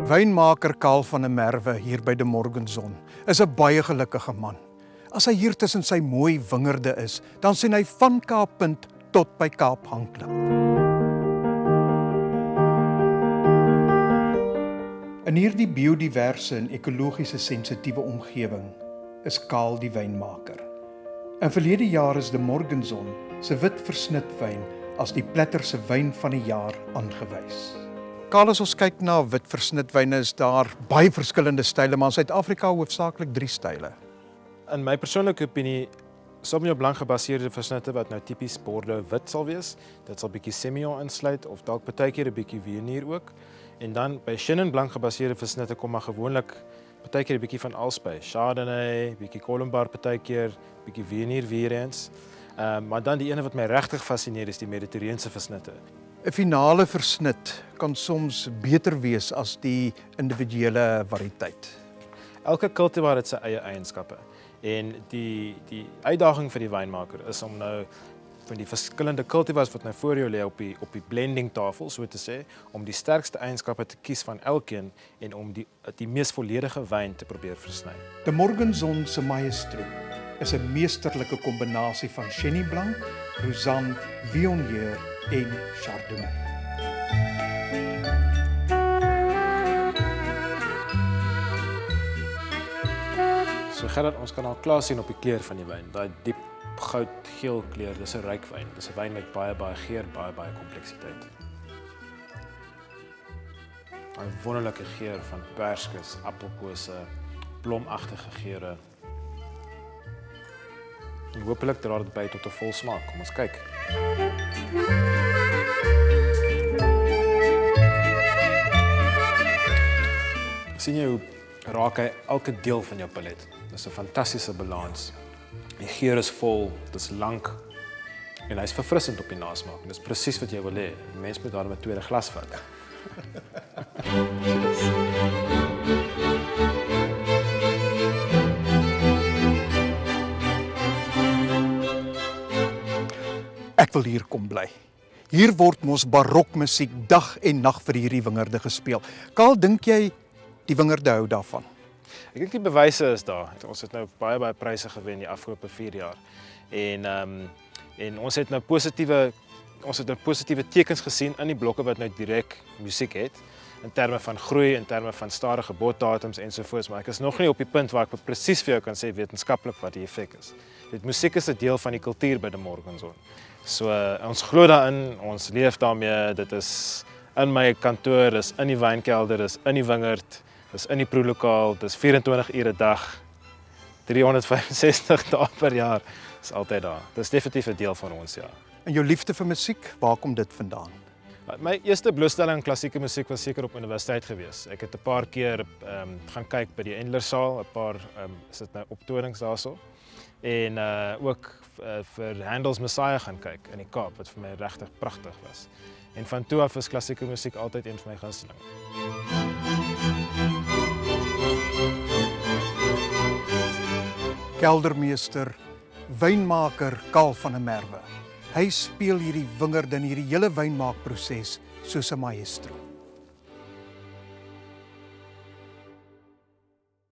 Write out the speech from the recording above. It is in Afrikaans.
Wynmaker Karl van der Merwe hier by De Morgenson is 'n baie gelukkige man. As hy hier tussen sy mooi wingerde is, dan sien hy van Kaappunt tot by Kaap Hangklip. In hierdie biodiverse en ekologiese sensitiewe omgewing is Karl die wynmaker. In verlede jaar is De Morgenson se wit versnitwyn as die Pletterse wyn van die jaar aangewys. Karl, as ons kyk na wit versnitwyne, is daar baie verskillende style, maar in Suid-Afrika hoofsaaklik 3 style. In my persoonlike opinie, Sauvignon Blanc gebaseerde versnitte wat nou tipies Bordeaux wit sal wees. Dit sal bietjie Semillon insluit of dalk partykeer 'n bietjie Viognier ook. En dan by Chenin Blanc gebaseerde versnitte kom maar gewoonlik partykeer 'n bietjie van albei. Chardonnay, bietjie Colombard partykeer, bietjie Viognier weer eens. Maar dan die ene wat my regtig fascineer is die Mediterrane versnitte. 'n Finale versnit kan soms beter wees as die individuele variëteit. Elke cultivar het sy eie eienskappe. En die uitdaging vir die wynmaker is om nou van die verskillende cultivars wat nou voor jou lê op die blending tafel, so te sê, om die sterkste eienskappe te kies van elkeen en om die mees volledige wyn te probeer versny. De Morgenson se Maestro is 'n meesterlike kombinasie van Chenin Blanc, Roussanne, Viognier en Chardonnay. So Gerard, ons kan al klaar sien op die kleur van die wyn. Daai diep goudgeel kleur, dis 'n ryk wyn. Dis 'n wyn met baie geur, baie kompleksiteit. 'n Wonderlike geur van perskes, appelkose, blomagtige geure. En hopelik dra dit by tot 'n volsmaak. Kom ons kyk. Sien jy hoe raak hy elke deel van jou palet? Dis 'n fantastiese balans. Die geur is vol, dis lank en hy's verfrissend op die nasmaak. Dis presies wat jy wil hê. Die mens moet daarmee 'n tweede glas vat. Ek wil hier kom bly. Hier word mos barokmusiek dag en nag vir hierdie wingerde gespeel. Karl, dink jy die wingerde hou daarvan? Ek dink die bewyse is daar. Ons het nou baie pryse gewen die afgelope 4 jaar. En ons het nou positiewe tekens gesien in die blokke wat nou direk musiek het in terme van groei, in terme van stadige botdatums ensovoorts, maar ek is nog nie op die punt waar ek presies vir jou kan sê wetenskaplik wat die effek is. Musiek is 'n deel van die kultuur by De Morgenson. So ons glo daarin, ons leef daarmee. Dit is in my kantoor, dis in die wynkelder, dis in die wingerd, dis in die proelokaal, dis 24 ure 'n dag, 365 dae per jaar, is altyd daar. Dis definitief 'n deel van ons, ja. En jou liefde vir musiek, waar kom dit vandaan? My eerste blootstelling aan klassieke musiek was seker op universiteit gewees. Ek het 'n paar keer gaan kyk by die Endlersaal, 'n paar is dit nou optonings daarso. En ook vir Handel's Messiah gaan kyk in die Kaap, wat vir my regtig pragtig was. En van toe af is klassieke musiek altyd een van my gunsteling. Keldermeester, wynmaker Karl van der Merwe. Hy speel hierdie wingerde en hierdie hele wynmaakproses soos 'n maestro.